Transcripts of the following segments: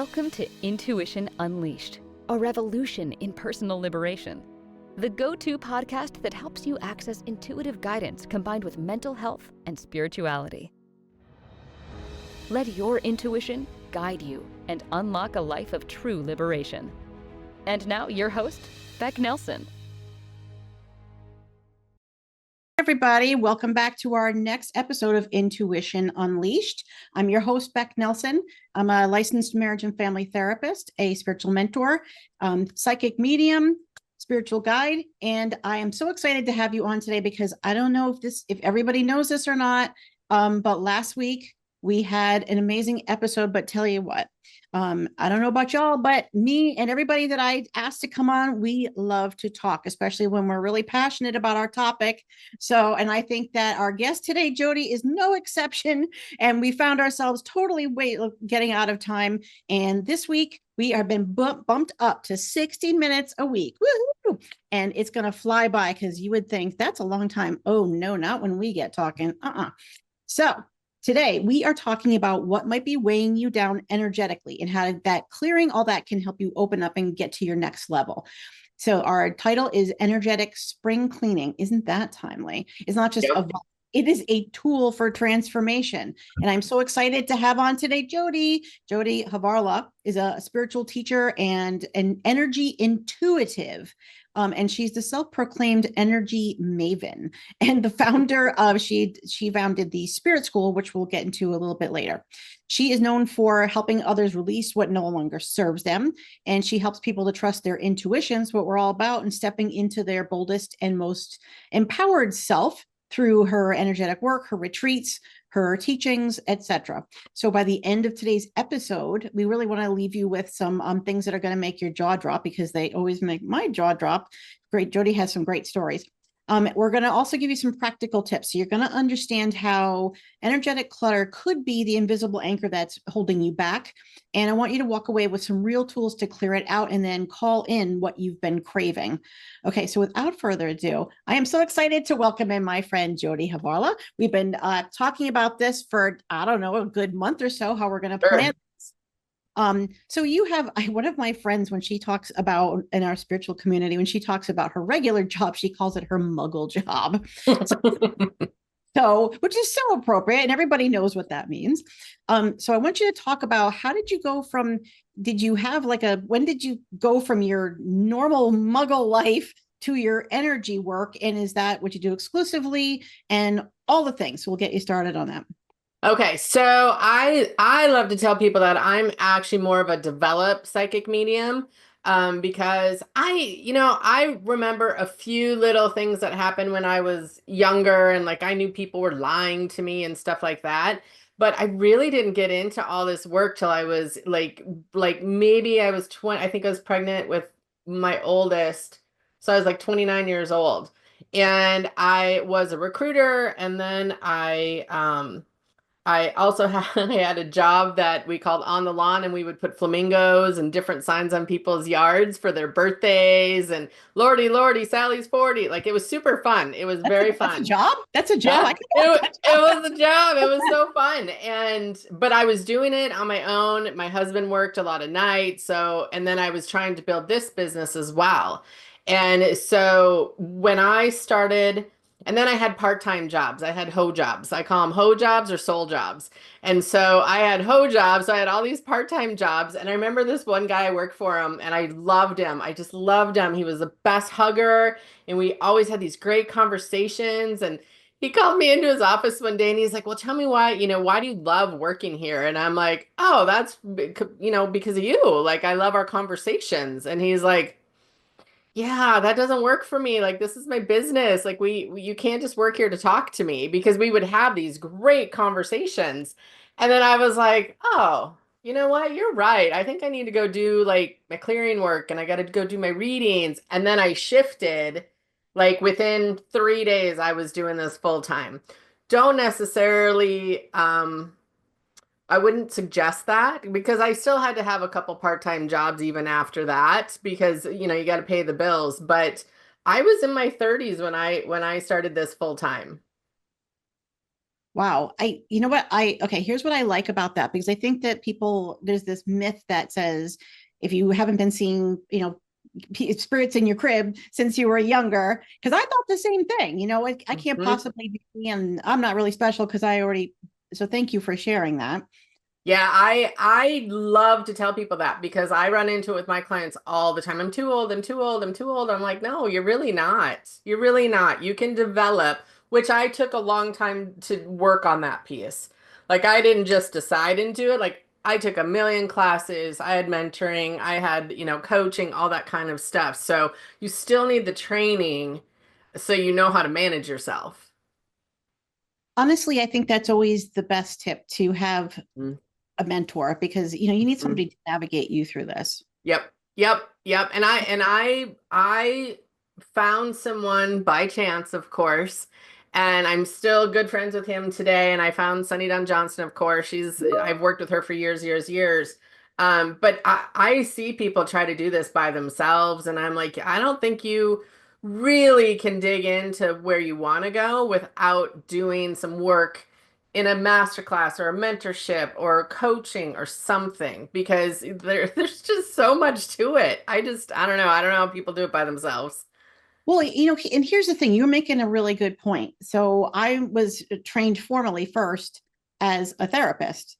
Welcome to Intuition Unleashed, a revolution in personal liberation. The go-to podcast that helps you access intuitive guidance combined with mental health and spirituality. Let your intuition guide you and unlock a life of true liberation. And now your host, Becc Nelson. Everybody, welcome back to our next episode of Intuition Unleashed. I'm your host, Becc Nelson. I'm a licensed marriage and family therapist, a spiritual mentor, psychic medium, spiritual guide, and I am so excited to have you on today because I don't know if everybody knows this or not, but last week we had an amazing episode, but tell you what, I don't know about y'all, but me and everybody that I asked to come on, we love to talk, especially when we're really passionate about our topic. So, and I think that our guest today, Jodie, is no exception. And we found ourselves totally getting out of time. And this week we have been bumped up to 60 minutes a week. Woo-hoo! And it's going to fly by because you would think that's a long time. Oh, no, not when we get talking. So today, we are talking about what might be weighing you down energetically and how that clearing all that can help you open up and get to your next level. So our title is Energetic Spring Cleaning. Isn't that timely? It's not just it is a tool for transformation. And I'm so excited to have on today Jodie. Jodie Harvala is a spiritual teacher and an energy intuitive. And she's the self-proclaimed energy maven and the founder of, she founded the Spirit School, which we'll get into a little bit later. She is known for helping others release what no longer serves them. And she helps people to trust their intuitions, what we're all about, and stepping into their boldest and most empowered self through her energetic work, her retreats, her teachings, etc. So by the end of today's episode, we really want to leave you with some things that are going to make your jaw drop because they always make my jaw drop. Great. Jodie has some great stories. We're going to also give you some practical tips. So you're going to understand how energetic clutter could be the invisible anchor that's holding you back. And I want you to walk away with some real tools to clear it out and then call in what you've been craving. Okay, so without further ado, I am so excited to welcome in my friend Jodie Harvala. We've been talking about this for, I don't know, a good month or so, how we're going to plan. So you have one of my friends, when she talks about in our spiritual community, when she talks about her regular job, she calls it her muggle job. So, which is so appropriate, and everybody knows what that means. So I want you to talk about how did you go from, when did you go from your normal muggle life to your energy work? And is that what you do exclusively and all the things? So we'll get you started on that. Okay, so I love to tell people that I'm actually more of a developed psychic medium because I remember a few little things that happened when I was younger and like I knew people were lying to me and stuff like that. But I really didn't get into all this work till I was like maybe I was 20, I think I was pregnant with my oldest. So I was like 29 years old. And I was a recruiter and then I also had a job that we called On the Lawn, and we would put flamingos and different signs on people's yards for their birthdays. And Lordy, Lordy, Sally's 40. Like it was super fun. It was very fun. That's a job. That's a job. Yeah, it was a job. It was so fun. But I was doing it on my own. My husband worked a lot of nights. And then I was trying to build this business as well. And so when I started, and then I had part-time jobs. I had hoe jobs. I call them hoe jobs or soul jobs. And so I had hoe jobs. So I had all these part-time jobs. And I remember this one guy, I worked for him and I loved him. I just loved him. He was the best hugger. And we always had these great conversations. And he called me into his office one day and he's like, well, tell me why do you love working here? And I'm like, oh, that's, because of you. Like, I love our conversations. And he's like, yeah, that doesn't work for me. Like, this is my business. Like, you can't just work here to talk to me, because we would have these great conversations. And then I was like, oh, you know what? You're right. I think I need to go do like my clearing work and I got to go do my readings. And then I shifted, like within 3 days, I was doing this full time. Don't necessarily, I wouldn't suggest that, because I still had to have a couple part-time jobs even after that, because you got to pay the bills. But I was in my 30s when I started this full time. Wow. You know what? Okay, here's what I like about that, because I think that there's this myth that says if you haven't been seeing, spirits in your crib since you were younger, because I thought the same thing, I can't Mhm. possibly be, and I'm not really special because so thank you for sharing that. Yeah, I love to tell people that because I run into it with my clients all the time. I'm too old, I'm too old, I'm too old. I'm like, no, you're really not. You're really not. You can develop, which I took a long time to work on that piece. Like I didn't just decide and do it. Like I took a million classes, I had mentoring, I had, coaching, all that kind of stuff. So you still need the training so you know how to manage yourself. Honestly, I think that's always the best tip, to have a mentor, because you need Mhm. somebody to navigate you through this. Yep. Yep. Yep. And I found someone by chance, of course, and I'm still good friends with him today. And I found Sunny Dunn Johnson, of course. I've worked with her for years, years, years. But I see people try to do this by themselves, and I'm like, I don't think you really can dig into where you want to go without doing some work in a masterclass or a mentorship or coaching or something, because there's just so much to it. I don't know. I don't know how people do it by themselves. Well, and here's the thing, you're making a really good point. So I was trained formally first as a therapist,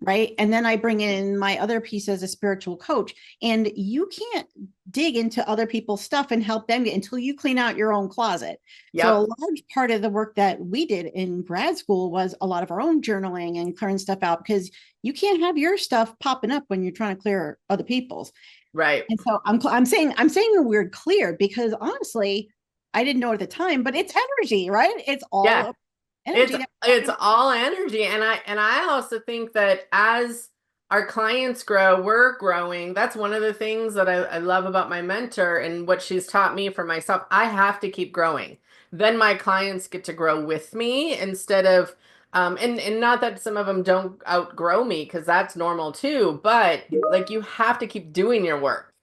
right? And then I bring in my other piece as a spiritual coach. And you can't dig into other people's stuff and help them until you clean out your own closet. So a Yep. large part of the work that we did in grad school was a lot of our own journaling and clearing stuff out, because you can't have your stuff popping up when you're trying to clear other people's. Right. And so I'm saying a weird clear, because honestly, I didn't know at the time, but it's energy, right? It's Yeah. all It's energy that we're it's talking about. all energy, and I also think that as our clients grow, we're growing. That's one of the things that I love about my mentor and what she's taught me for myself. I have to keep growing. Then my clients get to grow with me instead of and not that some of them don't outgrow me because that's normal too, but like you have to keep doing your work.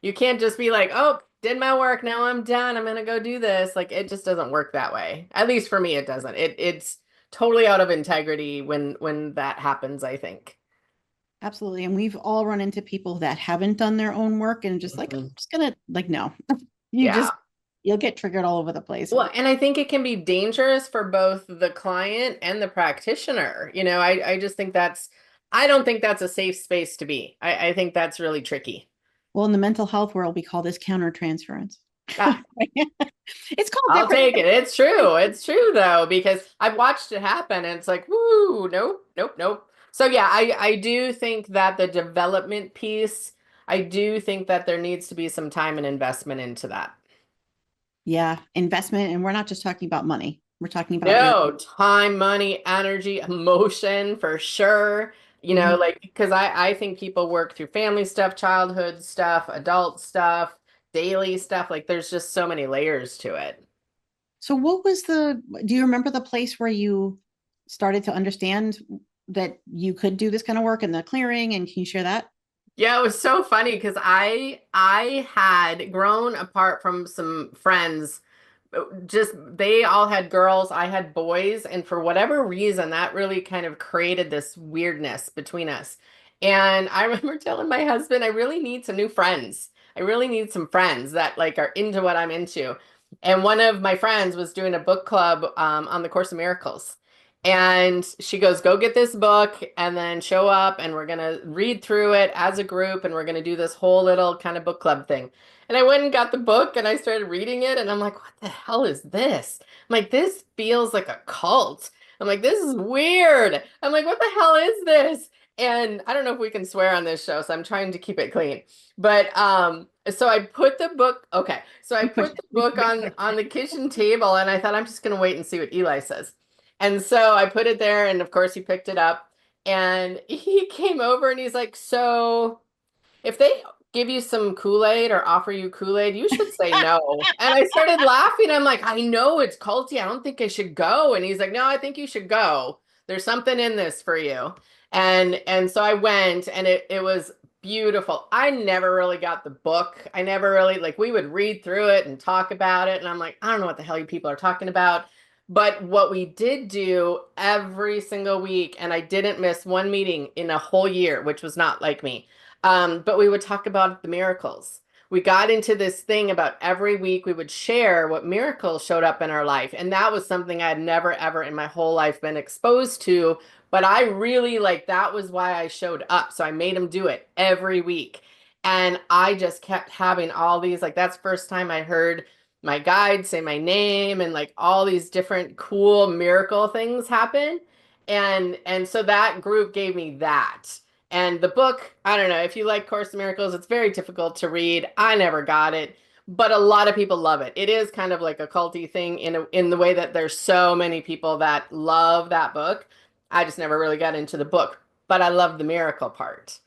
You can't just be like, oh, did my work, now I'm done. I'm gonna go do this. Like it just doesn't work that way. At least for me, it doesn't. It's totally out of integrity when that happens, I think. Absolutely. And we've all run into people that haven't done their own work and just like, I'm Mhm. just gonna, like, no, you Yeah. just, you'll get triggered all over the place. Well, and I think it can be dangerous for both the client and the practitioner. I just think I don't think that's a safe space to be. I think that's really tricky. Well, in the mental health world, we call this countertransference. Ah, It's called I'll different. take it. It's true. It's true though, because I've watched it happen and it's like, woo, nope, nope, nope. So yeah, I do think that the development piece, I do think that there needs to be some time and investment into that. Yeah, investment. And we're not just talking about money. We're talking about your. No, time, money, energy, emotion for sure. Mhm. Like because I think people work through family stuff, childhood stuff, adult stuff, daily stuff. Like there's just so many layers to it. So do you remember the place where you started to understand that you could do this kind of work, and the clearing? And can you share that? Yeah, it was so funny because I had grown apart from some friends. Just they all had girls, I had boys, and for whatever reason, that really kind of created this weirdness between us. And I remember telling my husband, I really need some new friends. I really need some friends that like are into what I'm into. And one of my friends was doing a book club on the Course of Miracles. And she goes, go get this book and then show up and we're going to read through it as a group and we're going to do this whole little kind of book club thing. And I went and got the book and I started reading it and I'm like, what the hell is this? I'm like, this feels like a cult. I'm like, this is weird. I'm like, what the hell is this? And I don't know if we can swear on this show, so I'm trying to keep it clean. But so I put the book, okay. So I put the book on the kitchen table and I thought I'm just gonna wait and see what Eli says. And so I put it there, and of course he picked it up and he came over and he's like, so if they give you some Kool-Aid or offer you Kool-Aid, you should say no. And I started laughing. I'm like, I know it's culty. I don't think I should go. And he's like, no, I think you should go. There's something in this for you. And so I went and it was beautiful. I never really got the book. I never really like we would read through it and talk about it. And I'm like, I don't know what the hell you people are talking about. But what we did do every single week, and I didn't miss one meeting in a whole year, which was not like me. But we would talk about the miracles. We got into this thing about every week we would share what miracles showed up in our life. And that was something I had never, ever in my whole life been exposed to. But I really like that was why I showed up. So I made him do it every week. And I just kept having all these, like, that's the first time I heard my guide say my name and like all these different cool miracle things happen. And so that group gave me that. And the book, I don't know, if you like Course in Miracles, it's very difficult to read. I never got it, but a lot of people love it. It is kind of like a culty thing in the way that there's so many people that love that book. I just never really got into the book, but I love the miracle part.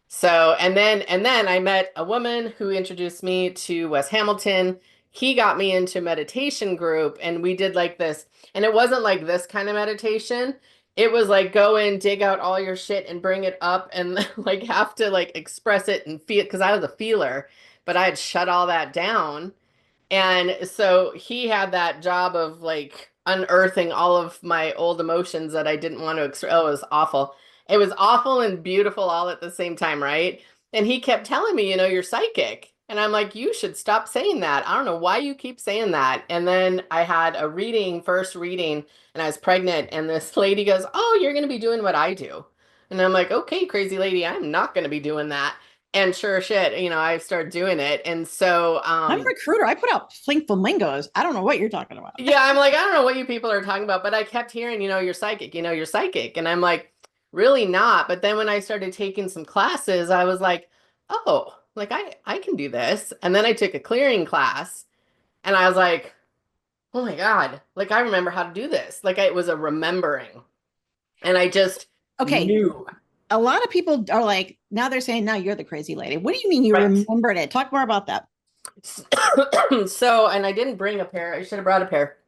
So, and then I met a woman who introduced me to Wes Hamilton. He got me into meditation group and we did like this, and it wasn't like this kind of meditation. It was like go in, dig out all your shit and bring it up and like have to like express it and feel because I was a feeler, but I had shut all that down. And so he had that job of like unearthing all of my old emotions that I didn't want to express. Oh, it was awful. It was awful and beautiful all at the same time, right? And he kept telling me, you're psychic. And I'm like, you should stop saying that. I don't know why you keep saying that. And then I had a reading, first reading, and I was pregnant. And this lady goes, oh, you're going to be doing what I do. And I'm like, okay, crazy lady, I'm not going to be doing that. And sure as shit, I started doing it. And so, I'm a recruiter. I put out Flink Flamingos. I don't know what you're talking about. yeah, I'm like, I don't know what you people are talking about, but I kept hearing, you're psychic, you're psychic. And I'm like, really not. But then when I started taking some classes, I was like, oh, like I can do this. And then I took a clearing class and I was like, oh my God, like I remember how to do this. Like it was a remembering. And I just Okay. knew. A lot of people are like, now they're saying, now you're the crazy lady. What do you mean you Right. remembered it? Talk more about that. So, and I didn't bring a pair. I should have brought a pair.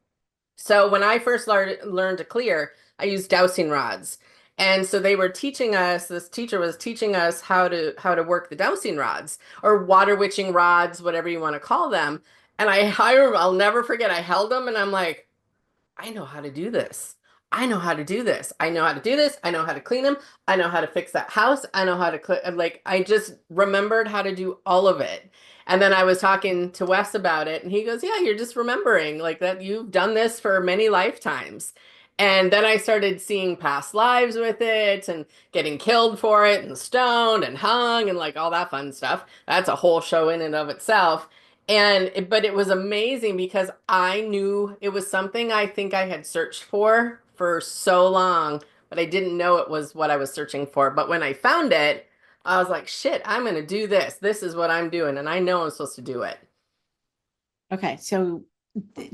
So when I first learned to clear, I used dowsing rods. And so they were teaching us, this teacher was teaching us how to work the dowsing rods or water witching rods, whatever you want to call them. And I'll never forget, I held them and I'm like, I know how to do this. I know how to do this. I know how to do this. I know how to clean them. I know how to fix that house. I know how to like, I just remembered how to do all of it. And then I was talking to Wes about it and he goes, yeah, you're just remembering like that you've done this for many lifetimes. And then I started seeing past lives with it and getting killed for it and stoned and hung and like all that fun stuff. That's a whole show in and of itself. But it was amazing because I knew it was something I think I had searched for so long, but I didn't know it was what I was searching for. But when I found it, I was like, shit, I'm going to do this. This is what I'm doing. And I know I'm supposed to do it. Okay. So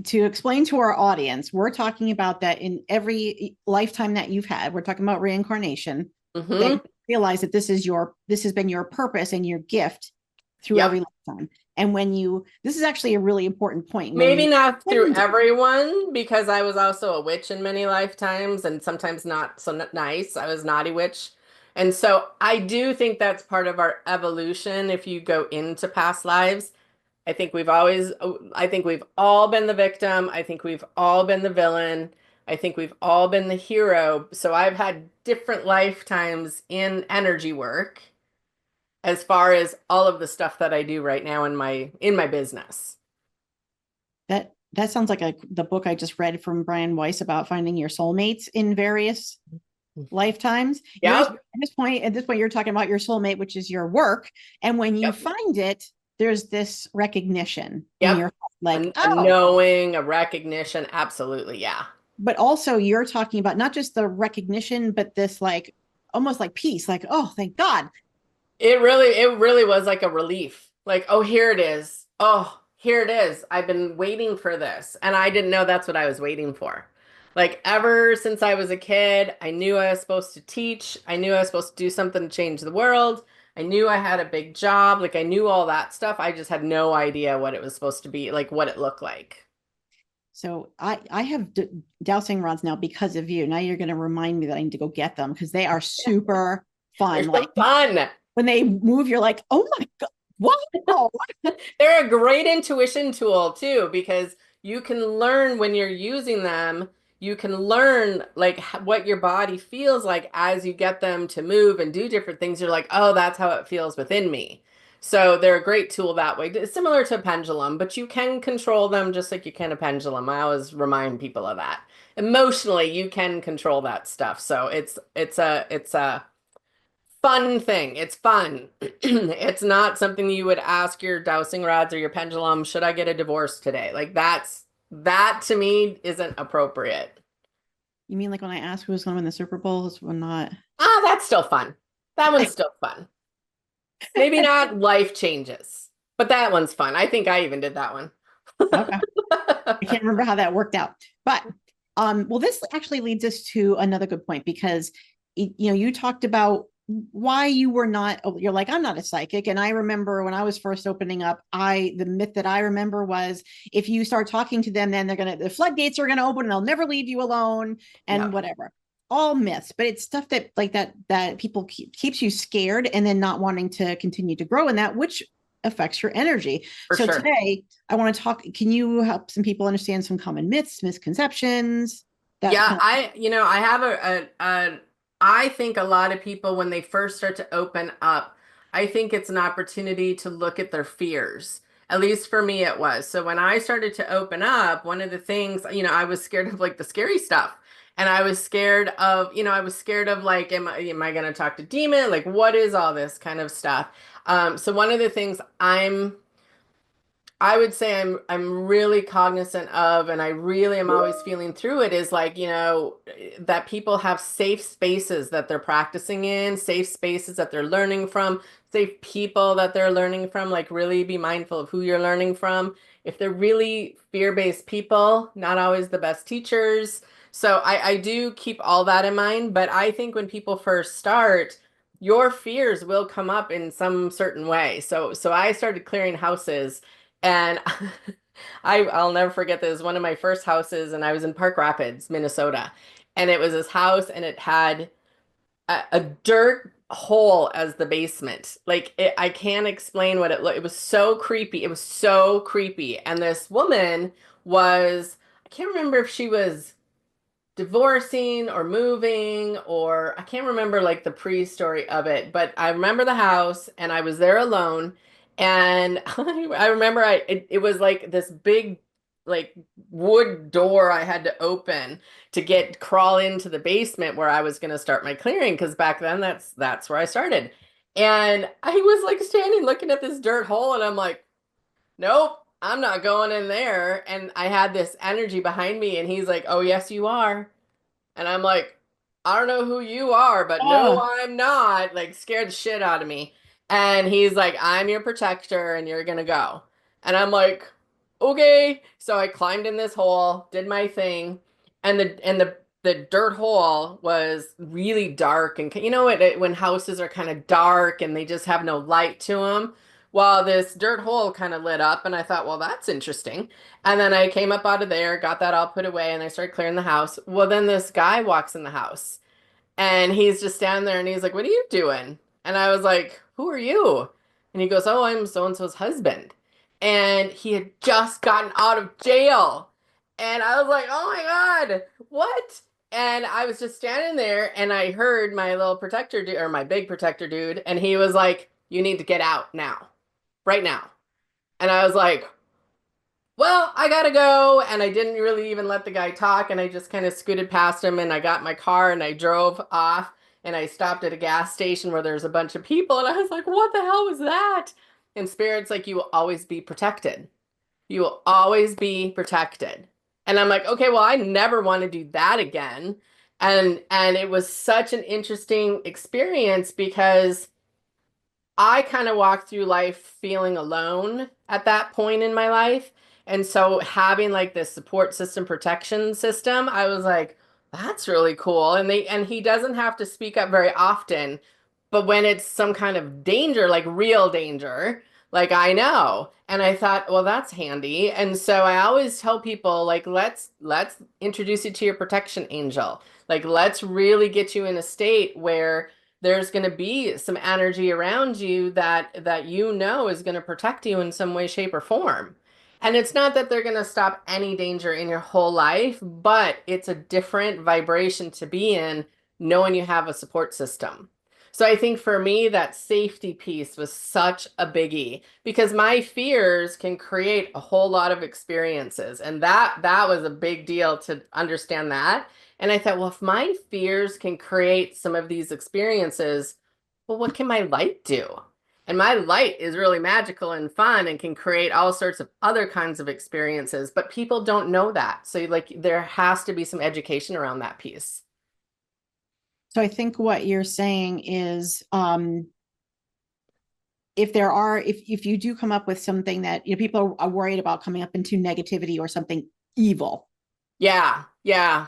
to explain to our audience, we're talking about that in every lifetime that you've had. We're talking about reincarnation. Mm-hmm. Realize that this has been your purpose and your gift through Yep. every lifetime. And this is actually a really important point. Maybe not through everyone, because I was also a witch in many lifetimes and sometimes not so nice. I was naughty witch. And so I do think that's part of our evolution. If you go into past lives, I think we've all been the victim. I think we've all been the villain. I think we've all been the hero. So I've had different lifetimes in energy work as far as all of the stuff that I do right now in my business. That sounds like the book I just read from Brian Weiss about finding your soulmates in various lifetimes. Yeah. At this point, you're talking about your soulmate, which is your work. And when you find it, there's this recognition in your like a knowing, a recognition. Absolutely. Yeah. But also you're talking about not just the recognition, but this like almost like peace, like, oh, thank God. It really was like a relief. Like, oh, here it is. Oh, here it is. I've been waiting for this. And I didn't know that's what I was waiting for. Like ever since I was a kid, I knew I was supposed to teach. I knew I was supposed to do something to change the world. I knew I had a big job. Like I knew all that stuff. I just had no idea what it was supposed to be, like what it looked like. So I have dowsing rods now because of you. Now you're going to remind me that I need to go get them because they are super fun. They're so fun. When they move, you're like, oh my God, wow. They're a great intuition tool too, because you can learn when you're using them, you can learn like what your body feels like as you get them to move and do different things. You're like, oh, that's how it feels within me. So they're a great tool that way. It's similar to a pendulum, but you can control them just like you can a pendulum. I always remind people of that. Emotionally, you can control that stuff. So it's a fun thing. It's fun. It's not something you would ask your dowsing rods or your pendulum, should I get a divorce today? Like that to me isn't appropriate. You mean like when I asked who was going to win the Super Bowl, this one not? Ah, that's still fun. That one's still fun. Maybe not life changes, but that one's fun. I think I even did that one. Okay. I can't remember how that worked out. But well, this actually leads us to another good point because you talked about why you were not, oh, you're like, I'm not a psychic. And I remember when I was first opening up, the myth that I remember was if you start talking to them, then the floodgates are gonna open and they'll never leave you alone and Yep. whatever. All myths, but it's stuff that like that people keeps you scared and then not wanting to continue to grow in that, which affects your energy. For So sure. today I want to talk. Can you help some people understand some common myths, misconceptions? That Yeah, kind I have I think a lot of people when they first start to open up, I think it's an opportunity to look at their fears. At least for me, it was. So when I started to open up, one of the things, I was scared of like the scary stuff. And I was scared of, I was scared of like, am I going to talk to demon? Like, what is all this kind of stuff? So one of the things I would say I'm really cognizant of, and I really am always feeling through it is like, that people have safe spaces that they're practicing in, safe spaces that they're learning from, safe people that they're learning from. Like really be mindful of who you're learning from. If they're really fear-based people, not always the best teachers. So I do keep all that in mind, but I think when people first start, your fears will come up in some certain way. So I started clearing houses and I'll never forget this. One of my first houses, and I was in Park Rapids, Minnesota. And it was this house, and it had a dirt hole as the basement. Like I can't explain what it looked. It was so creepy. It was so creepy. And this woman I can't remember if she was divorcing or moving, or I can't remember like the pre-story of it, but I remember the house and I was there alone. And I remember it was like this big like wood door I had to open to crawl into the basement where I was going to start my clearing, because back then that's where I started. And I was like standing looking at this dirt hole and I'm like, nope, I'm not going in there. And I had this energy behind me, and he's like, oh, yes, you are. And I'm like, I don't know who you are, but no, of. I'm not. Like, scared the shit out of me. And he's like, I'm your protector and you're gonna go. And I'm like, okay. So I climbed in this hole, did my thing, and the dirt hole was really dark. And you know what? When houses are kind of dark and they just have no light to them. Well, this dirt hole kind of lit up, and I thought, well, that's interesting. And then I came up out of there, got that all put away, and I started clearing the house. Well, then this guy walks in the house and he's just standing there and he's like, what are you doing? And I was like, who are you? And he goes, oh, I'm so and so's husband. And he had just gotten out of jail. And I was like, oh my God, what? And I was just standing there and I heard my little protector dude, or my big protector dude, and he was like, you need to get out now, right now. And I was like, well, I gotta go. And I didn't really even let the guy talk. And I just kind of scooted past him and I got my car and I drove off and I stopped at a gas station where there's a bunch of people. And I was like, what the hell was that? And Spirit's like, you will always be protected. You will always be protected. And I'm like, okay, well, I never want to do that again. And it was such an interesting experience because I kind of walked through life feeling alone at that point in my life. And so having like this support system, protection system, I was like, that's really cool. And he doesn't have to speak up very often, but when it's some kind of danger, like real danger, like I know. And I thought, well, that's handy. And so I always tell people like, let's introduce you to your protection angel. Like let's really get you in a state where there's going to be some energy around you that is going to protect you in some way, shape, or form. And it's not that they're going to stop any danger in your whole life, but it's a different vibration to be in knowing you have a support system. So I think for me, that safety piece was such a biggie because my fears can create a whole lot of experiences. And that was a big deal to understand that. And I thought, well, if my fears can create some of these experiences, well, what can my light do? And my light is really magical and fun and can create all sorts of other kinds of experiences, but people don't know that. So like there has to be some education around that piece. So I think what you're saying is, if you do come up with something that, people are worried about coming up into negativity or something evil. Yeah, yeah.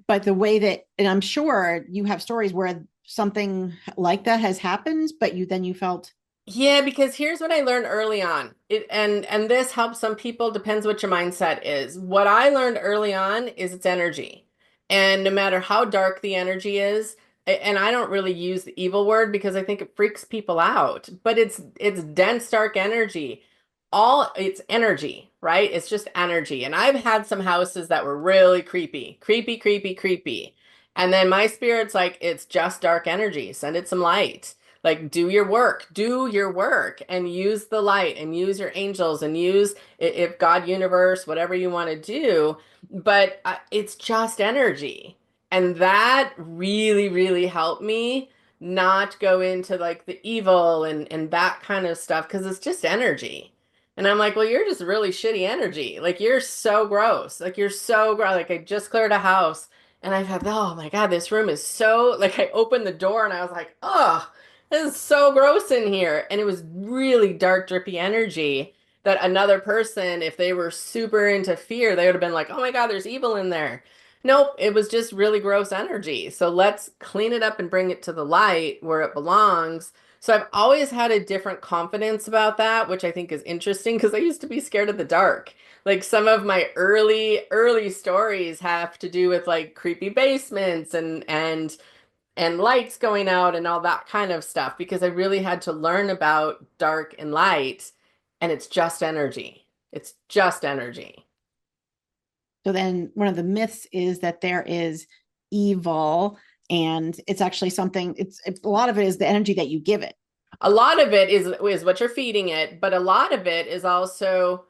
But the way that, and I'm sure you have stories where something like that has happened, but you felt. Yeah, because here's what I learned early on. And this helps some people, depends what your mindset is. What I learned early on is it's energy. And no matter how dark the energy is, and I don't really use the evil word because I think it freaks people out, but it's dense dark energy. All it's energy, right? It's just energy. And I've had some houses that were really creepy, creepy, creepy, creepy. And then my spirit's like, it's just dark energy. Send it some light. Like do your work and use the light and use your angels and use if God, universe, whatever you want to do. But it's just energy. And that really, really helped me not go into like the evil and that kind of stuff because it's just energy. And I'm like, well, you're just really shitty energy. Like you're so gross. Like you're so gross. Like I just cleared a house and I thought, oh my God, this room is so like I opened the door and I was like, oh, this is so gross in here. And it was really dark, drippy energy that another person, if they were super into fear, they would have been like, oh my God, there's evil in there. Nope, it was just really gross energy. So let's clean it up and bring it to the light where it belongs. So I've always had a different confidence about that, which I think is interesting because I used to be scared of the dark. Like some of my early stories have to do with like creepy basements and lights going out and all that kind of stuff because I really had to learn about dark and light and it's just energy. It's just energy. So then one of the myths is that there is evil, and it's actually something, it's a lot of it is the energy that you give it. A lot of it is what you're feeding it, but a lot of it is also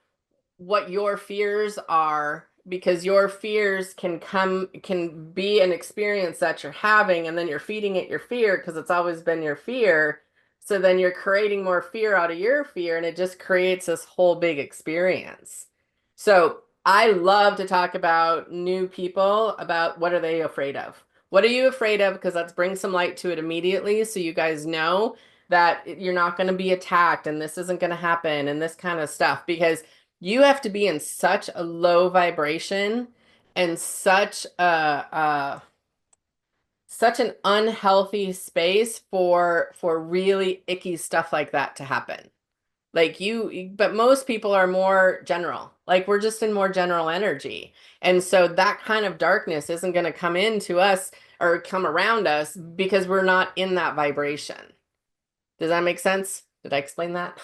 what your fears are because your fears can be an experience that you're having and then you're feeding it your fear because it's always been your fear. So then you're creating more fear out of your fear and it just creates this whole big experience. So I love to talk about new people about what are they afraid of? What are you afraid of? Because let's bring some light to it immediately so you guys know that you're not going to be attacked and this isn't going to happen and this kind of stuff because you have to be in such a low vibration and such an unhealthy space for really icky stuff like that to happen. Like but most people are more general. Like we're just in more general energy. And so that kind of darkness isn't going to come into us or come around us because we're not in that vibration. Does that make sense? Did I explain that?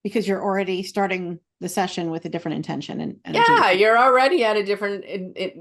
Because you're already starting the session with a different intention and energy. Yeah, you're already at a different,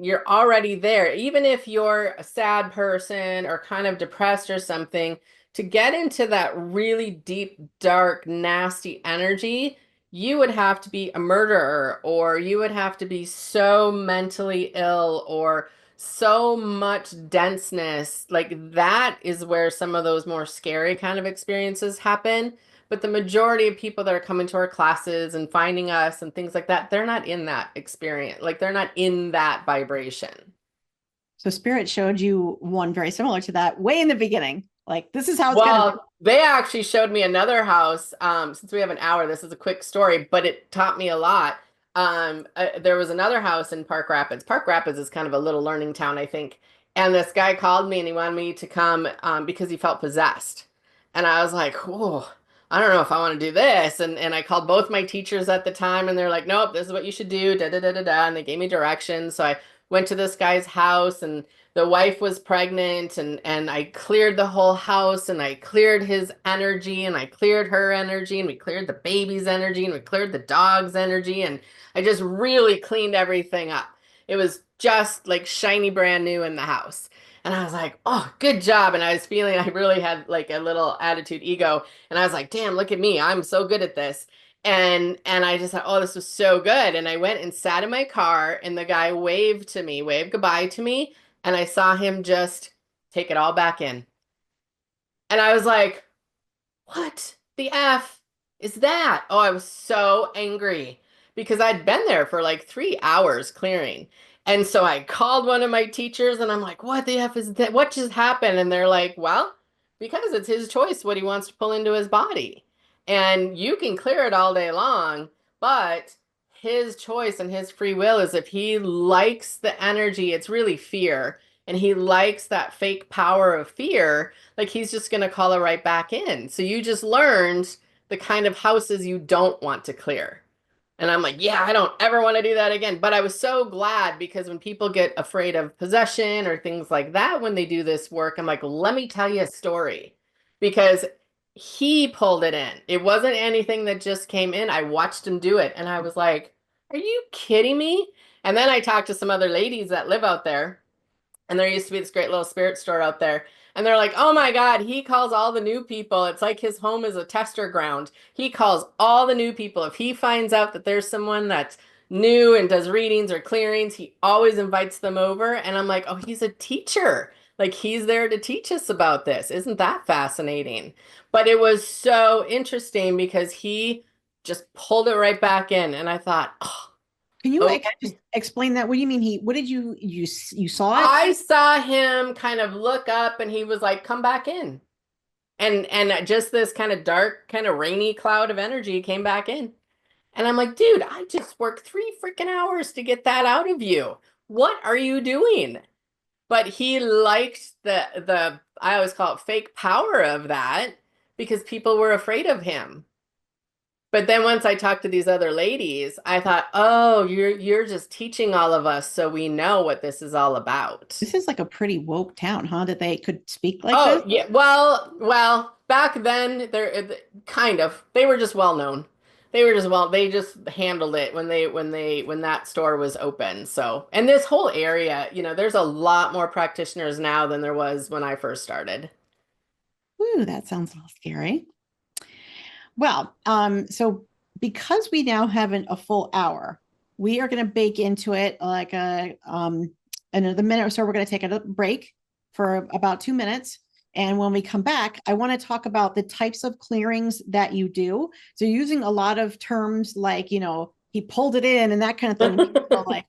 you're already there. Even if you're a sad person or kind of depressed or something, to get into that really deep, dark, nasty energy, you would have to be a murderer or you would have to be so mentally ill or so much denseness. Like that is where some of those more scary kind of experiences happen. But the majority of people that are coming to our classes and finding us and things like that, they're not in that experience. Like they're not in that vibration. So spirit showed you one very similar to that way in the beginning. Like this is how it's gonna be. Well, they actually showed me another house. Since we have an hour, this is a quick story, but it taught me a lot. There was another house in Park Rapids. Park Rapids is kind of a little learning town, I think. And this guy called me and he wanted me to come because he felt possessed. And I was like, oh, I don't know if I want to do this. And I called both my teachers at the time and they're like, nope, this is what you should do, da da da da da. And they gave me directions. So I went to this guy's house, and the wife was pregnant, and I cleared the whole house, and I cleared his energy, and I cleared her energy, and we cleared the baby's energy, and we cleared the dog's energy, and I just really cleaned everything up. It was just like shiny brand new in the house. And I was like, oh, good job. And I was feeling I really had like a little attitude ego. And I was like, damn, look at me. I'm so good at this. And I just thought, oh, this was so good. And I went and sat in my car, and the guy waved to me, waved goodbye to me, and I saw him just take it all back in. And I was like, what the F is that? Oh, I was so angry because I'd been there for like 3 hours clearing. And so I called one of my teachers, and I'm like, what the F is that? What just happened? And they're like, well, because it's his choice what he wants to pull into his body. And you can clear it all day long, but his choice and his free will is if he likes the energy, it's really fear, and he likes that fake power of fear, like he's just going to call it right back in. So you just learned the kind of houses you don't want to clear. And I'm like, yeah, I don't ever want to do that again. But I was so glad, because when people get afraid of possession or things like that, when they do this work, I'm like, let me tell you a story, because he pulled it in. It wasn't anything that just came in. I watched him do it, and I was like, are you kidding me? And then I talked to some other ladies that live out there, and there used to be this great little spirit store out there. And they're like, oh my God, he calls all the new people. It's like his home is a tester ground. He calls all the new people. If he finds out that there's someone that's new and does readings or clearings, he always invites them over. And I'm like, oh, he's a teacher. Like he's there to teach us about this. Isn't that fascinating? But it was so interesting because he just pulled it right back in. And I thought, oh, Can you okay. explain that? What do you mean? What did you saw it? I saw him kind of look up, and he was like, come back in. And just this kind of dark, kind of rainy cloud of energy came back in. And I'm like, dude, I just worked 3 freaking hours to get that out of you. What are you doing? But he liked the I always call it fake power of that, because people were afraid of him. But then once I talked to these other ladies, I thought, oh, you're just teaching all of us so we know what this is all about. This is like a pretty woke town, huh? That they could speak like this. Oh, yeah. Well, back then they're kind of they were just well known. They just handled it when that store was open. So, and this whole area, there's a lot more practitioners now than there was when I first started. Ooh, that sounds a little scary. Well, so because we now have a full hour, we are going to bake into it like another minute or so. We're going to take a break for about 2 minutes. And when we come back, I want to talk about the types of clearings that you do. So using a lot of terms like, he pulled it in and that kind of thing.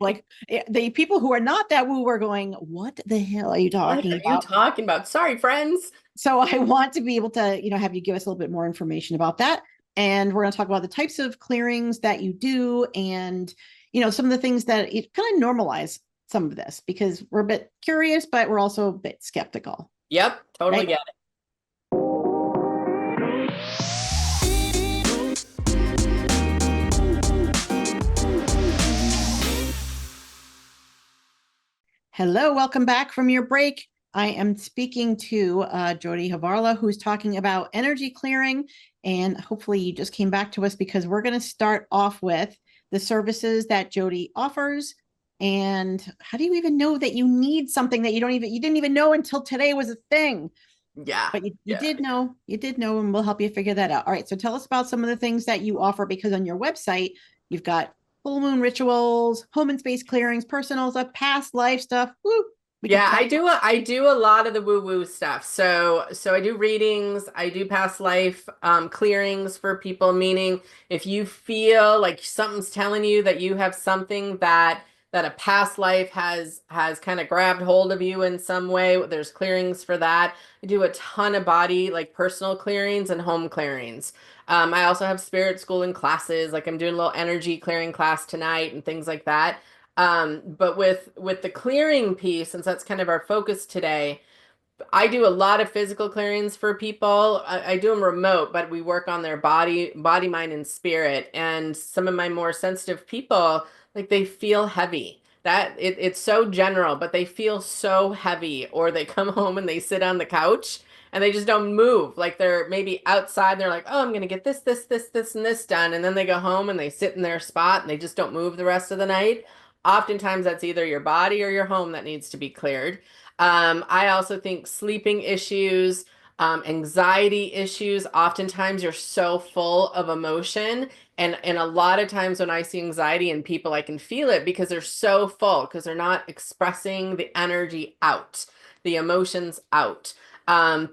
like the people who are not that woo are going, what the hell are you What talking are you about? talking about? Sorry, friends. So I want to be able to, have you give us a little bit more information about that. And we're going to talk about the types of clearings that you do and, some of the things that it kind of normalize some of this because we're a bit curious, but we're also a bit skeptical. Yep, totally Right? get it. Hello, welcome back from your break. I am speaking to Jodie Harvala, who's talking about energy clearing. And hopefully you just came back to us because we're going to start off with the services that Jodie offers. And how do you even know that you need something that you didn't even know until today was a thing? Yeah. But you Yeah. did know, and we'll help you figure that out. All right. So tell us about some of the things that you offer because on your website, you've got full moon rituals, home and space clearings, personal stuff, past life stuff. Woo, Yeah, I do a lot of the woo-woo stuff. So I do readings, I do past life clearings for people, meaning if you feel like something's telling you that you have something that a past life has kind of grabbed hold of you in some way, there's clearings for that. I do a ton of body, like personal clearings and home clearings. I also have spirit school and classes, like I'm doing a little energy clearing class tonight and things like that. But with the clearing piece, since that's kind of our focus today, I do a lot of physical clearings for people. I do them remote, but we work on their mind, and spirit. And some of my more sensitive people, like they feel heavy. It's so general, but they feel so heavy, or they come home and they sit on the couch and they just don't move. Like they're maybe outside, they're like, oh, I'm gonna get this, and this done. And then they go home and they sit in their spot and they just don't move the rest of the night. Oftentimes that's either your body or your home that needs to be cleared. I also think sleeping issues, anxiety issues, oftentimes you're so full of emotion. And a lot of times when I see anxiety in people, I can feel it because they're so full, because they're not expressing the energy out, the emotions out.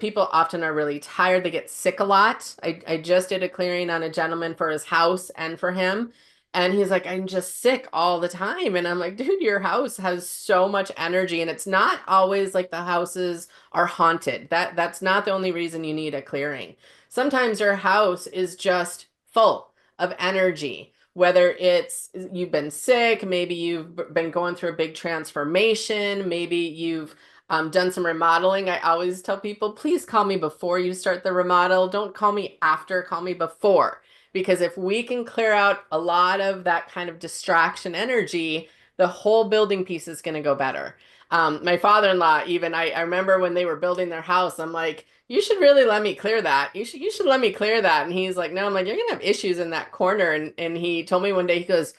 People often are really tired. They get sick a lot. I just did a clearing on a gentleman for his house and for him. And he's like, I'm just sick all the time. And I'm like, dude, your house has so much energy. And it's not always like the houses are haunted. That's not the only reason you need a clearing. Sometimes your house is just full of energy, whether it's you've been sick, maybe you've been going through a big transformation, maybe you've done some remodeling. I always tell people, please call me before you start the remodel. Don't call me after, call me before. Because if we can clear out a lot of that kind of distraction energy, the whole building piece is going to go better. My father-in-law, even I remember when they were building their house, I'm like, you should really let me clear that. You should let me clear that. And he's like, no, I'm like, you're gonna have issues in that corner. And he told me one day, he goes,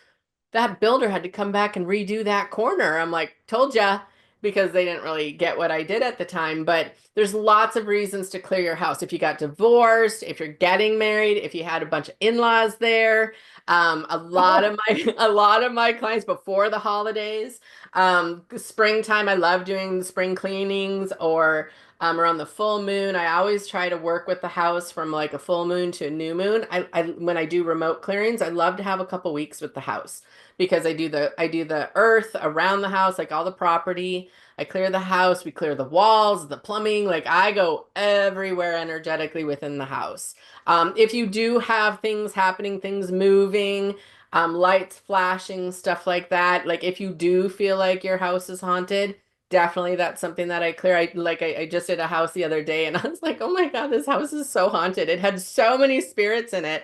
that builder had to come back and redo that corner. I'm like, told ya, because they didn't really get what I did at the time. But there's lots of reasons to clear your house. If you got divorced, if you're getting married, if you had a bunch of in-laws there, a lot of my clients before the holidays, springtime, I love doing the spring cleanings, or around the full moon. I always try to work with the house from like a full moon to a new moon. When I do remote clearings, I love to have a couple weeks with the house, because I do the earth around the house, like all the property. I clear the house, we clear the walls, the plumbing, like I go everywhere energetically within the house. If you do have things happening, things moving, lights flashing, stuff like that, like if you do feel like your house is haunted, definitely that's something that I clear. I just did a house the other day and I was like, oh my God, this house is so haunted. It had so many spirits in it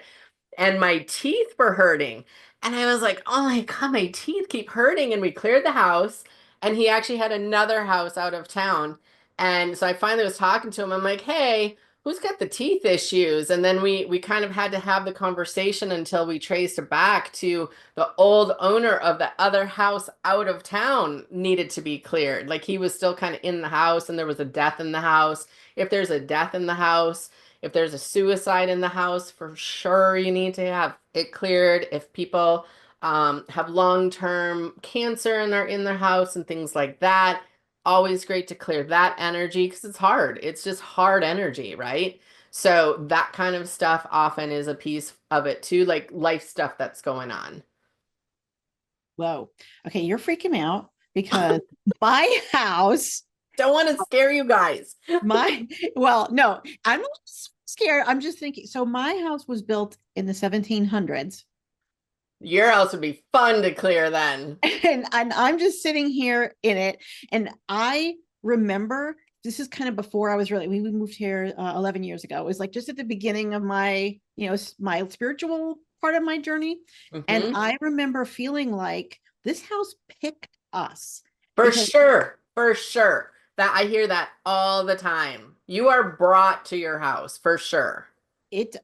and my teeth were hurting. And I was like, oh my God, my teeth keep hurting. And we cleared the house. And he actually had another house out of town. And so I finally was talking to him. I'm like, hey, who's got the teeth issues? And then we kind of had to have the conversation until we traced it back to the old owner of the other house out of town needed to be cleared. Like he was still kind of in the house and there was a death in the house. If there's a death in the house, if there's a suicide in the house, for sure you need to have it cleared. If people have long-term cancer and are in their house and things like that, always great to clear that energy because it's hard. It's just hard energy, right? So that kind of stuff often is a piece of it too, like life stuff that's going on. Whoa. Okay, you're freaking me out because my house, Don't want to scare you guys. my, well, no, I'm not scared. I'm just thinking. So my house was built in the 1700s. Your house would be fun to clear then. And I'm just sitting here in it. And I remember this is kind of before I was really, we moved here 11 years ago. It was like just at the beginning of my, my spiritual part of my journey. And Mhm. I remember feeling like this house picked us For because sure. For sure. That I hear that all the time. You are brought to your house for sure. it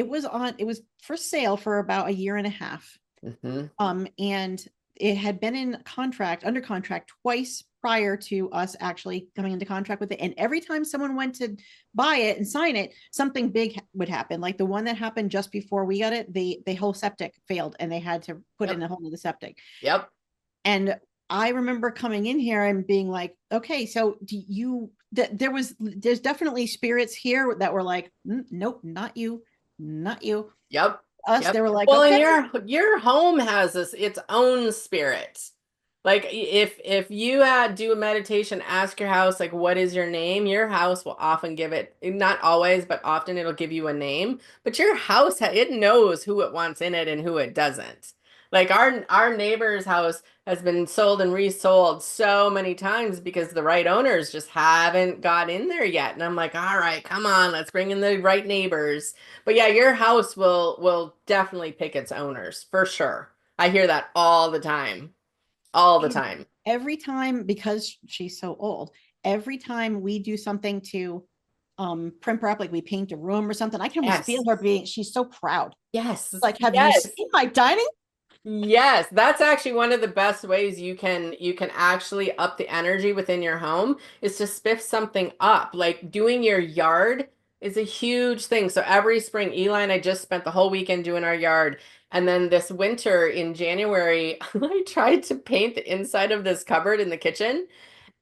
was for sale for about a year and a half. Hmm. And it had been under contract twice prior to us actually coming into contract with it. And every time someone went to buy it and sign it, something big would happen. Like the one that happened just before we got it, the whole septic failed and they had to put in Yep. a whole new septic. Yep. And I remember coming in here and being like, okay, so there's definitely spirits here that were like, nope, not you, not you. Yep. Us, Yep. they were like, Well, and okay. your home has its own spirit. Like if you do a meditation, ask your house like what is your name? Your house will often give it, not always, but often it'll give you a name. But your house it knows who it wants in it and who it doesn't. Like our neighbor's house has been sold and resold so many times because the right owners just haven't got in there yet. And I'm like, all right, come on, let's bring in the right neighbors. But yeah, your house will definitely pick its owners for sure. I hear that all the time. all the And time. every time, because she's so old, every time we do something to primp her up, like we paint a room or something, I can almost feel Yes. her being, she's so proud. Yes. Like, have you Yes. seen my dining? Yes, that's actually one of the best ways you can actually up the energy within your home is to spiff something up. Like doing your yard is a huge thing. So every spring, Eli and I just spent the whole weekend doing our yard. And then this winter in January, I tried to paint the inside of this cupboard in the kitchen.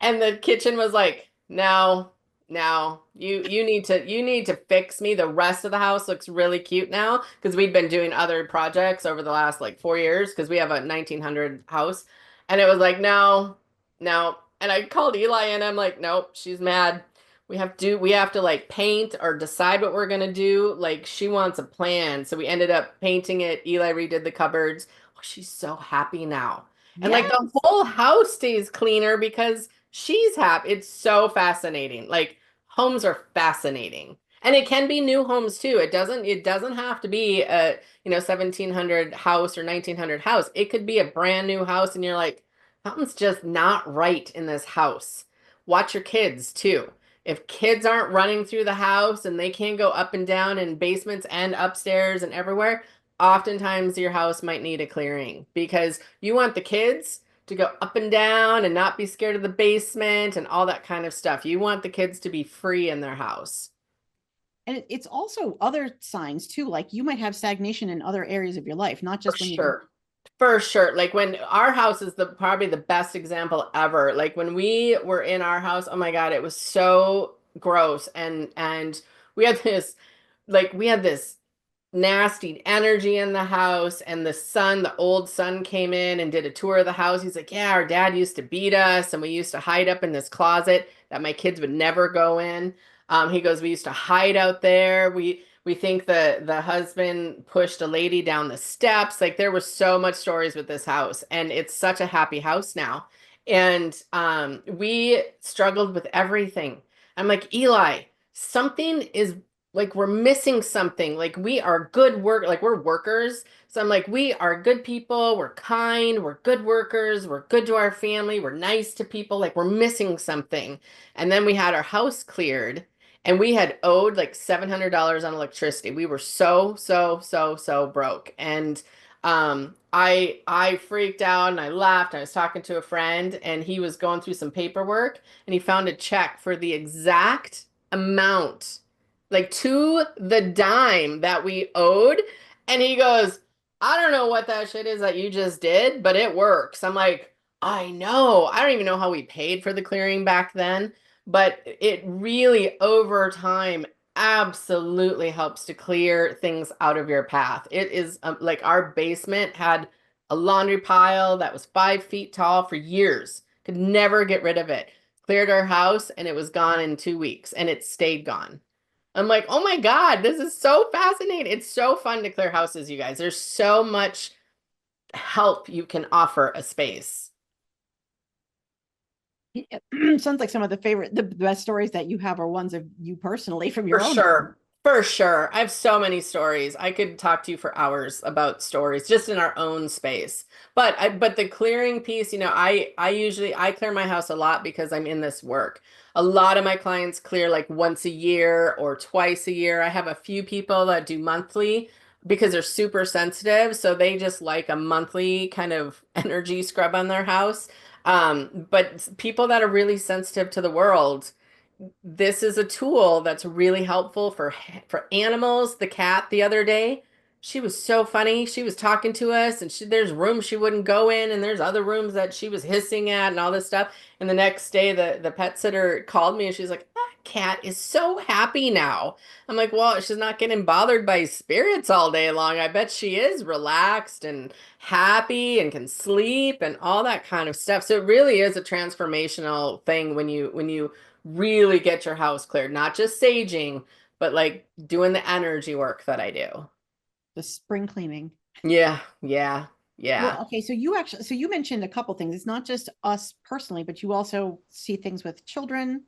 And the kitchen was like, no, no, you need to fix me. The rest of the house looks really cute now because we'd been doing other projects over the last like 4 years because we have a 1900 house. And it was like, no, no. And I called Eli and I'm like, nope, she's mad. We have to like paint or decide what we're gonna do. Like she wants a plan. So we ended up painting it. Eli redid the cupboards. Oh, she's so happy now. And like the Yes. whole house stays cleaner because she's happy. It's so fascinating. Like homes are fascinating. And it can be new homes too. It doesn't have to be a, 1700 house or 1900 house. It could be a brand new house and you're like, something's just not right in this house. Watch your kids too. If kids aren't running through the house and they can't go up and down in basements and upstairs and everywhere, oftentimes your house might need a clearing because you want the kids to go up and down and not be scared of the basement and all that kind of stuff. You want the kids to be free in their house. And it's also other signs too. Like you might have stagnation in other areas of your life, not For just when you. sure. For sure. Like when our house is the probably the best example ever. Like when we were in our house, oh my God, it was so gross. And we had this nasty energy in the house, and the old son came in and did a tour of the house. He's like, yeah, our dad used to beat us and we used to hide up in this closet that my kids would never go in. He goes, we used to hide out there. We think the husband pushed a lady down the steps. Like there were so much stories with this house, and it's such a happy house now. And we struggled with everything. I'm like, Eli, something is like we're missing something. Like we are good work, like we're workers. So I'm like, we are good people, we're kind, we're good workers, we're good to our family, we're nice to people, like we're missing something. And then we had our house cleared and we had owed like $700 on electricity. We were so broke. And I freaked out and I laughed. I was talking to a friend and he was going through some paperwork and he found a check for the exact amount, like to the dime that we owed. And he goes, I don't know what that shit is that you just did, but it works. I'm like, I know. I don't even know how we paid for the clearing back then, but it really over time absolutely helps to clear things out of your path. It is like our basement had a laundry pile that was 5 feet tall for years, could never get rid of it. Cleared our house and it was gone in 2 weeks and it stayed gone. I'm like, oh my God, this is so fascinating. It's so fun to clear houses, you guys. There's so much help you can offer a space. Sounds like some of the best stories that you have are ones of you personally from For your own. sure. For sure. I have so many stories. I could talk to you for hours about stories just in our own space. But the clearing piece, I clear my house a lot because I'm in this work. A lot of my clients clear like once a year or twice a year. I have a few people that do monthly because they're super sensitive, so they just like a monthly kind of energy scrub on their house. But people that are really sensitive to the world, this is a tool that's really helpful for animals. The cat the other day, she was so funny. She was talking to us, and there's rooms she wouldn't go in, and there's other rooms that she was hissing at, and all this stuff. And the next day, the pet sitter called me, and she's like, "That cat is so happy now." I'm like, "Well, she's not getting bothered by spirits all day long. I bet she is relaxed and happy and can sleep and all that kind of stuff." So it really is a transformational thing when you really get your house cleared, not just saging, but like doing the energy work that I do. The spring cleaning. Yeah, yeah, yeah. Well, okay, so you mentioned a couple things. It's not just us personally, but you also see things with children.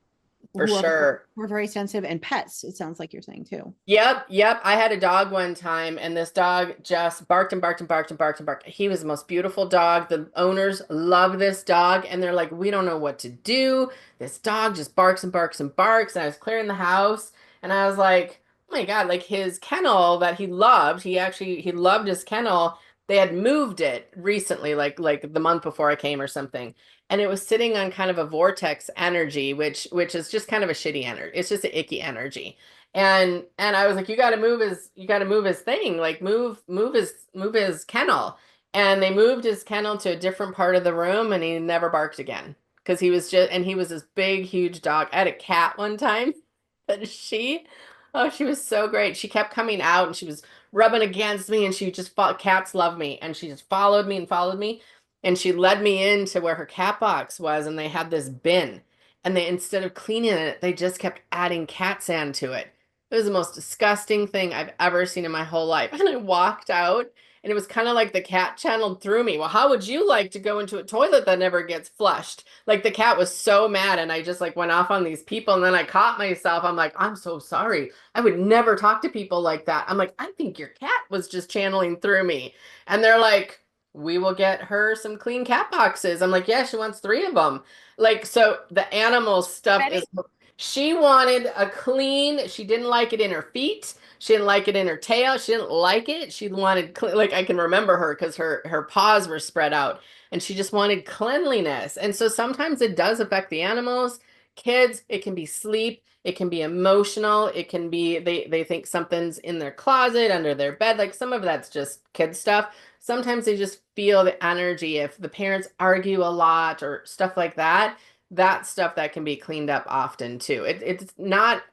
For who sure. are very sensitive, and pets, it sounds like you're saying too. Yep. I had a dog one time, and this dog just barked and barked and barked and barked and barked. He was the most beautiful dog. The owners love this dog, and they're like, we don't know what to do. This dog just barks and barks and barks. And I was clearing the house, and I was like, oh my God, like his kennel that he loved, he loved his kennel. They had moved it recently, like the month before I came or something. And it was sitting on kind of a vortex energy, which is just kind of a shitty energy. It's just an icky energy. And I was like, you got to move his thing, like move his kennel. And they moved his kennel to a different part of the room, and he never barked again because he was this big huge dog. I had a cat one time, but she was so great. She kept coming out and she was rubbing against me, and she just fought. Cats love me, and she just followed me and followed me, and she led me into where her cat box was, and they had this bin, and they, instead of cleaning it, they just kept adding cat sand to it. It was the most disgusting thing I've ever seen in my whole life. And I walked out, and it was kind of like the cat channeled through me. Well, how would you like to go into a toilet that never gets flushed? Like the cat was so mad, and I just like went off on these people, and then I caught myself. I'm like, I'm so sorry. I would never talk to people like that. I'm like, I think your cat was just channeling through me. And they're like, we will get her some clean cat boxes. I'm like, yeah, she wants 3 of them. Like, so the animal stuff Betty? is, she wanted a clean, she didn't like it in her feet. She didn't like it in her tail. She didn't like it. She wanted, like, I can remember her because her paws were spread out, and she just wanted cleanliness. And so sometimes it does affect the animals. Kids, it can be sleep. It can be emotional. It can be, they think something's in their closet, under their bed. Like some of that's just kid stuff. Sometimes they just feel the energy. If the parents argue a lot or stuff like that, that's stuff that can be cleaned up often too. It's not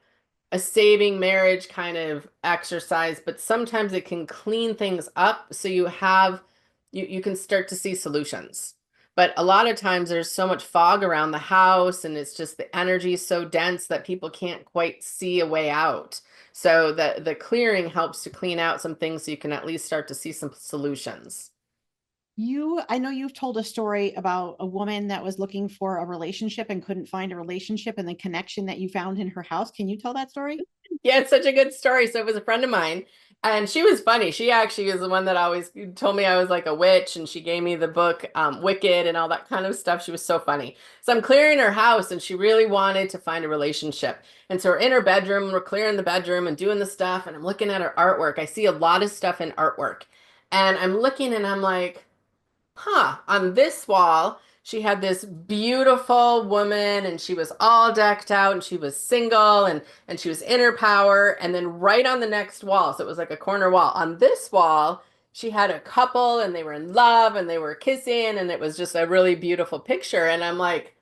a saving marriage kind of exercise, but sometimes it can clean things up so you can start to see solutions. But a lot of times there's so much fog around the house, and it's just the energy is so dense that people can't quite see a way out. So the clearing helps to clean out some things so you can at least start to see some solutions. I know you've told a story about a woman that was looking for a relationship and couldn't find a relationship, and the connection that you found in her house. Can you tell that story? Yeah, it's such a good story. So it was a friend of mine, and she was funny. She actually is the one that always told me I was like a witch, and she gave me the book Wicked and all that kind of stuff. She was so funny. So I'm clearing her house, and she really wanted to find a relationship. And so we're in her bedroom, and we're clearing the bedroom and doing the stuff, and I'm looking at her artwork. I see a lot of stuff in artwork, and I'm looking, and I'm like, huh, on this wall, she had this beautiful woman, and she was all decked out, and she was single, and she was in her power. And then right on the next wall, so it was like a corner wall, on this wall, she had a couple, and they were in love, and they were kissing, and it was just a really beautiful picture. And I'm like,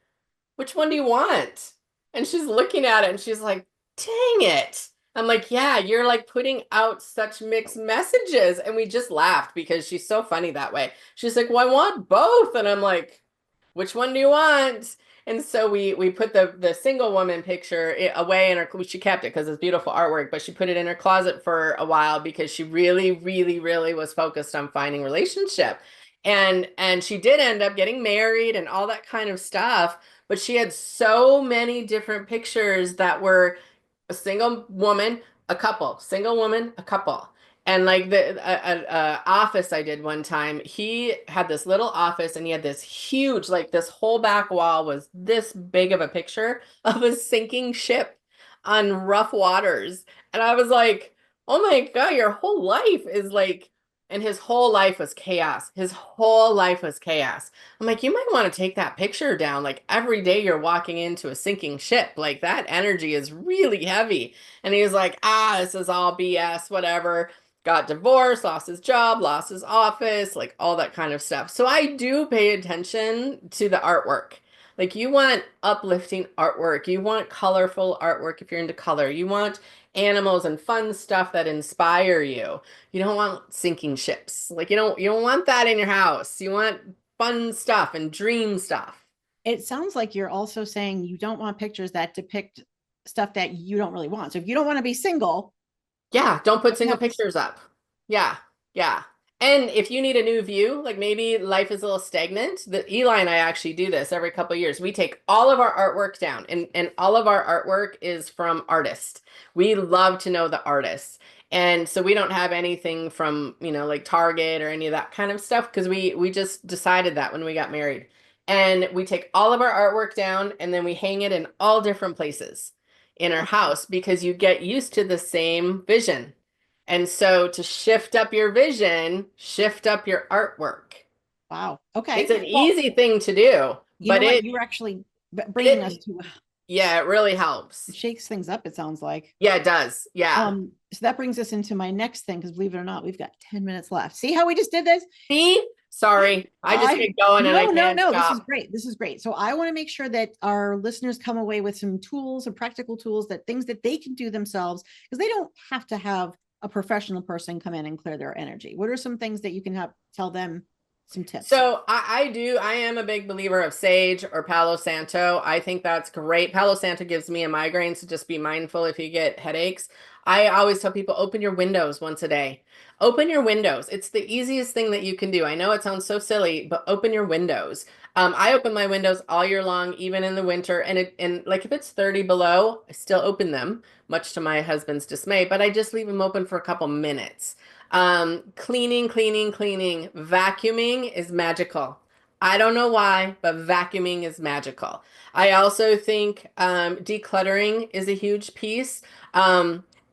which one do you want? And she's looking at it, and she's like, dang it. I'm like, yeah, you're like putting out such mixed messages. And we just laughed because she's so funny that way. She's like, well, I want both. And I'm like, which one do you want? And so we put the single woman picture away in her, she kept it because it's beautiful artwork, but she put it in her closet for a while because she really, really, really was focused on finding relationship. And she did end up getting married and all that kind of stuff, but she had so many different pictures that were a single woman, a couple, single woman, a couple. And like the office I did one time, he had this little office, and he had this huge, like this whole back wall was this big of a picture of a sinking ship on rough waters. And I was like, oh my God, your whole life is like, and his whole life was chaos. His whole life was chaos. I'm like, you might want to take that picture down. Like every day you're walking into a sinking ship. Like that energy is really heavy. And he was like, this is all BS, whatever. Got divorced, lost his job, lost his office, like all that kind of stuff. So I do pay attention to the artwork. Like you want uplifting artwork. You want colorful artwork if you're into color. You want animals and fun stuff that inspire you. You don't want sinking ships. Like you don't want that in your house. You want fun stuff and dream stuff. It sounds like you're also saying you don't want pictures that depict stuff that you don't really want. So if you don't want to be single, Yeah, don't put single yeah. pictures up. Yeah, yeah. And if you need a new view, like maybe life is a little stagnant, that Eli and I actually do this every couple of years. We take all of our artwork down, and all of our artwork is from artists. We love to know the artists. And so we don't have anything from, like Target or any of that kind of stuff because we just decided that when we got married. And we take all of our artwork down and then we hang it in all different places in our house because you get used to the same vision. And so to shift up your vision, shift up your artwork. Wow. Okay. It's an Well, easy thing to do, you know but what? You were actually bringing us it to, yeah, it really helps. it shakes things up, it sounds like. Yeah, it does. Yeah. So that brings us into my next thing, because believe it or not, we've got 10 minutes left. See how we just did this? See? Sorry. I just get going and I can't no, this is stop. great. This is great. So I want to make sure that our listeners come away with some tools and practical tools, that things that they can do themselves, because they don't have to have a professional person come in and clear their energy. What are some things that you can tell them some tips? So I am a big believer of sage or Palo Santo. I think that's great. Palo Santo gives me a migraine, so just be mindful if you get headaches. I always tell people open your windows once a day. Open your windows. It's the easiest thing that you can do. I know it sounds so silly, but open your windows. I open my windows all year long, even in the winter. And like if it's 30 below, I still open them, much to my husband's dismay, but I just leave them open for a couple minutes. Cleaning, cleaning, cleaning, vacuuming is magical. I don't know why, but vacuuming is magical. I also think decluttering is a huge piece.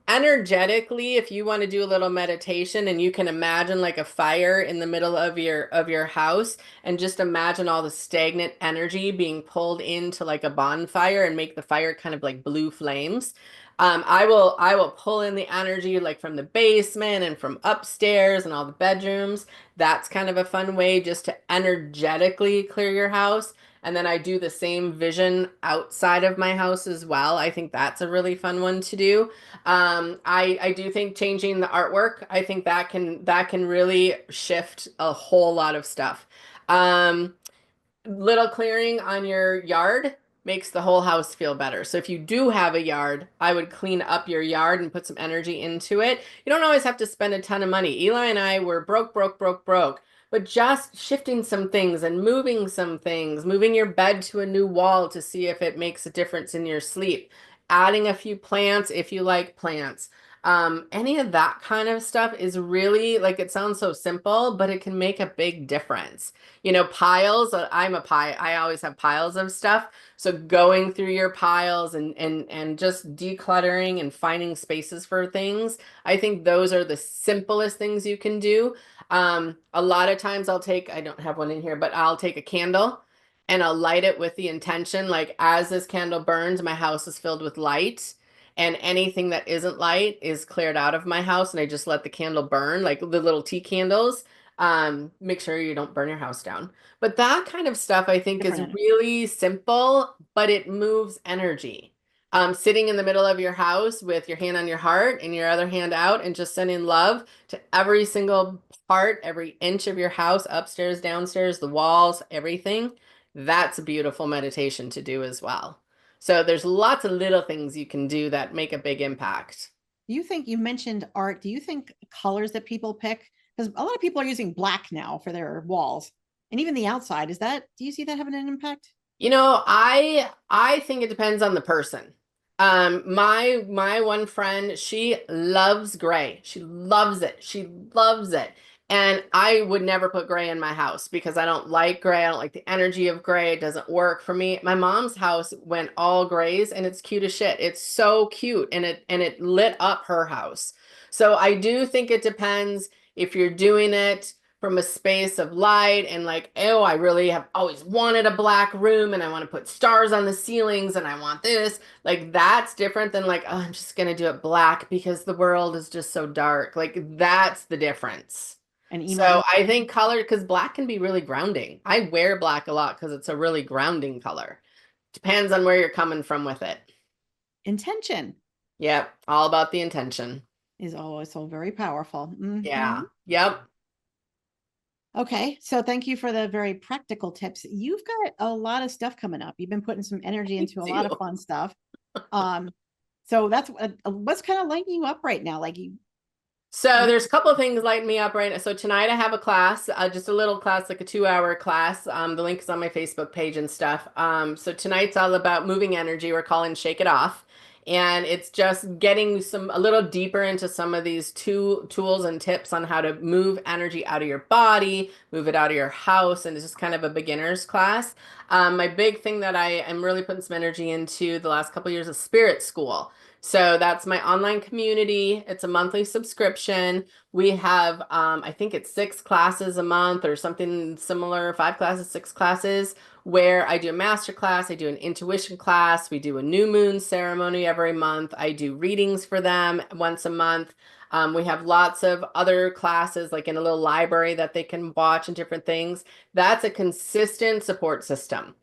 Energetically, if you want to do a little meditation and you can imagine like a fire in the middle of your house and just imagine all the stagnant energy being pulled into like a bonfire and make the fire kind of like blue flames. I will pull in the energy like from the basement and from upstairs and all the bedrooms. That's kind of a fun way just to energetically clear your house. And then I do the same vision outside of my house as well. I think that's a really fun one to do. I do think changing the artwork, I think that can really shift a whole lot of stuff. Little clearing on your yard makes the whole house feel better. So if you do have a yard, I would clean up your yard and put some energy into it. You don't always have to spend a ton of money. Eli and I were broke, broke, broke, broke. But just shifting some things and moving some things, moving your bed to a new wall to see if it makes a difference in your sleep, adding a few plants if you like plants. Any of that kind of stuff is really like, it sounds so simple, but it can make a big difference. Piles, I'm a pie. I always have piles of stuff. So going through your piles and just decluttering and finding spaces for things, I think those are the simplest things you can do. A lot of times I don't have one in here, but I'll take a candle and I'll light it with the intention, like as this candle burns, my house is filled with light. And anything that isn't light is cleared out of my house, and I just let the candle burn, like the little tea candles. Make sure you don't burn your house down. But that kind of stuff I think is Different. really simple, but it moves energy. Sitting in the middle of your house with your hand on your heart and your other hand out and just sending love to every single part, every inch of your house, upstairs, downstairs, the walls, everything. That's a beautiful meditation to do as well. So there's lots of little things you can do that make a big impact. You mentioned art. Do you think colors that people pick? Because a lot of people are using black now for their walls and even the outside. Do you see that having an impact? I think it depends on the person. My one friend, she loves gray. She loves it. She loves it. And I would never put gray in my house because I don't like gray. I don't like the energy of gray. It doesn't work for me. My mom's house went all grays and it's cute as shit. It's so cute and it lit up her house. So I do think it depends if you're doing it from a space of light and like, oh, I really have always wanted a black room and I want to put stars on the ceilings and I want this. Like that's different than like, oh, I'm just going to do it black because the world is just so dark. Like that's the difference. And So I think color, because black can be really grounding. I wear black a lot because it's a really grounding color. Depends on where you're coming from with it. intention Yep. All about the intention. is always so very powerful. Yeah. Yep. Okay, so thank you for the very practical tips. You've got a lot of stuff coming up. You've been putting some energy into a lot of fun stuff. So that's what's kind of lighting you up right now. Like So there's a couple of things lighting me up right now. So tonight I have a class, just a little class, like a 2-hour class. The link is on my Facebook page and stuff. So tonight's all about moving energy. We're calling Shake It Off. And it's just getting a little deeper into some of these tools and tips on how to move energy out of your body, move it out of your house. And it's just kind of a beginner's class. My big thing that I am really putting some energy into the last couple of years is spirit school. So that's my online community. It's a monthly subscription. We have, I think it's 6 classes a month or something similar, 5 classes, 6 classes, where I do a master class, I do an intuition class, we do a new moon ceremony every month. I do readings for them once a month. We have lots of other classes, like in a little library that they can watch and different things. That's a consistent support system.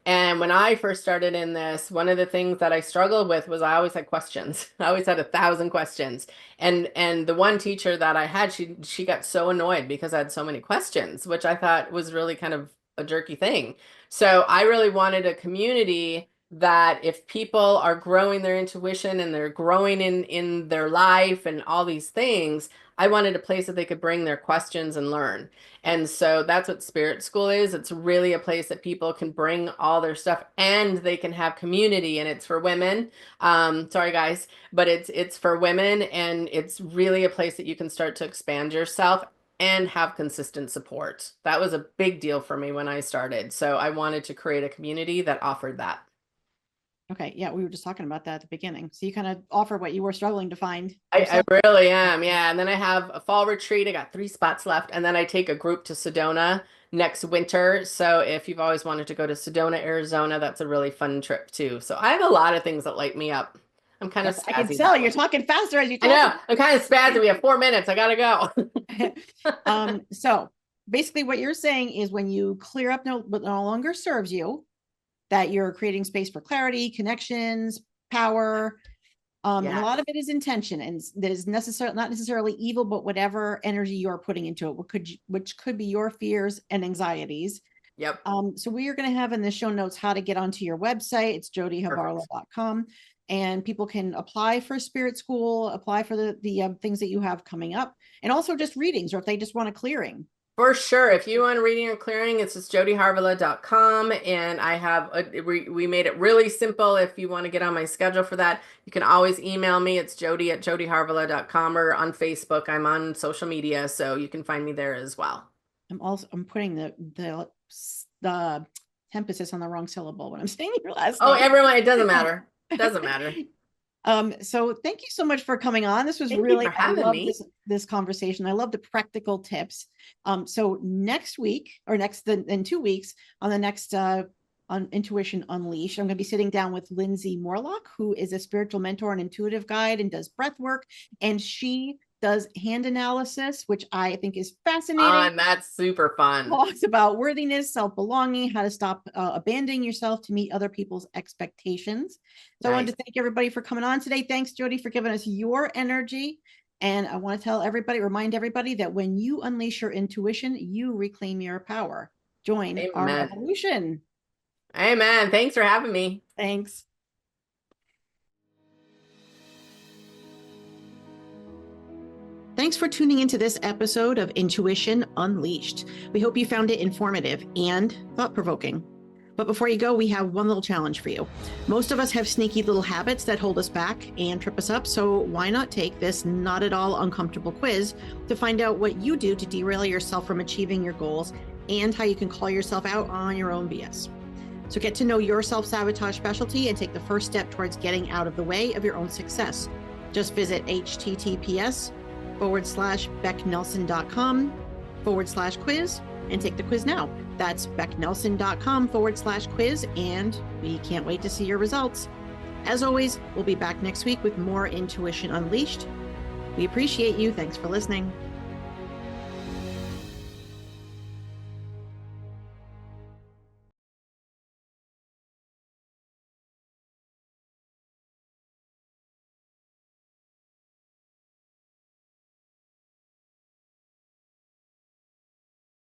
And when I first started in this, one of the things that I struggled with was I always had questions. I always had 1,000 questions. And the one teacher that I had, she got so annoyed because I had so many questions, which I thought was really kind of a jerky thing. So I really wanted a community that if people are growing their intuition and they're growing in their life and all these things, I wanted a place that they could bring their questions and learn. And so that's what Spirit School is. It's really a place that people can bring all their stuff and they can have community, and it's for women. Sorry guys, but it's for women, and it's really a place that you can start to expand yourself and have consistent support. That was a big deal for me when I started. So I wanted to create a community that offered that. Okay. Yeah. We were just talking about that at the beginning. So you kind of offer what you were struggling to find. I really am. Yeah. And then I have a fall retreat. I got 3 spots left. And then I take a group to Sedona next winter. So if you've always wanted to go to Sedona, Arizona, that's a really fun trip too. So I have a lot of things that light me up. I'm kind of spazzy. I can tell you're talking faster as you talk. I know. I'm kind of spazzy. We have 4 minutes. I gotta go. So basically what you're saying is when you clear up what no longer serves you, that you're creating space for clarity, connections, power. And a lot of it is intention, and that is not necessarily evil, but whatever energy you're putting into it, which could be your fears and anxieties. Yep. So we are going to have in the show notes how to get onto your website. It's jodieharvala.com, and people can apply for Spirit School, apply for the things that you have coming up, and also just readings, or if they just want a clearing. For sure. If you want a reading or clearing, it's just jodieharvala.com. And I have, we made it really simple. If you want to get on my schedule for that, you can always email me. It's jodie@jodieharvala.com, or on Facebook. I'm on social media, so you can find me there as well. I'm putting the emphasis on the wrong syllable when I'm saying your last name. Oh, everyone, it doesn't matter. It doesn't matter. So thank you so much for coming on. This was I love this conversation. I love the practical tips. So next week, or in 2 weeks, on the next on Intuition Unleashed, I'm going to be sitting down with Lindsay Morlock, who is a spiritual mentor and intuitive guide and does breath work. And she does hand analysis, which I think is fascinating. That's super fun. Talks about worthiness, self-belonging, how to stop abandoning yourself to meet other people's expectations. So I wanted to thank everybody for coming on today. Thanks, Jodie, for giving us your energy. And I want to remind everybody that when you unleash your intuition, you reclaim your power. Join our revolution. Amen. Thanks for having me. Thanks. Thanks for tuning into this episode of Intuition Unleashed. We hope you found it informative and thought-provoking. But before you go, we have one little challenge for you. Most of us have sneaky little habits that hold us back and trip us up, so why not take this not at all uncomfortable quiz to find out what you do to derail yourself from achieving your goals and how you can call yourself out on your own BS. So get to know your self-sabotage specialty and take the first step towards getting out of the way of your own success. Just visit https:/becknelson.com/quiz and take the quiz now. That's becknelson.com/quiz, and we can't wait to see your results. As always, we'll be back next week with more Intuition Unleashed. We appreciate you. Thanks for listening.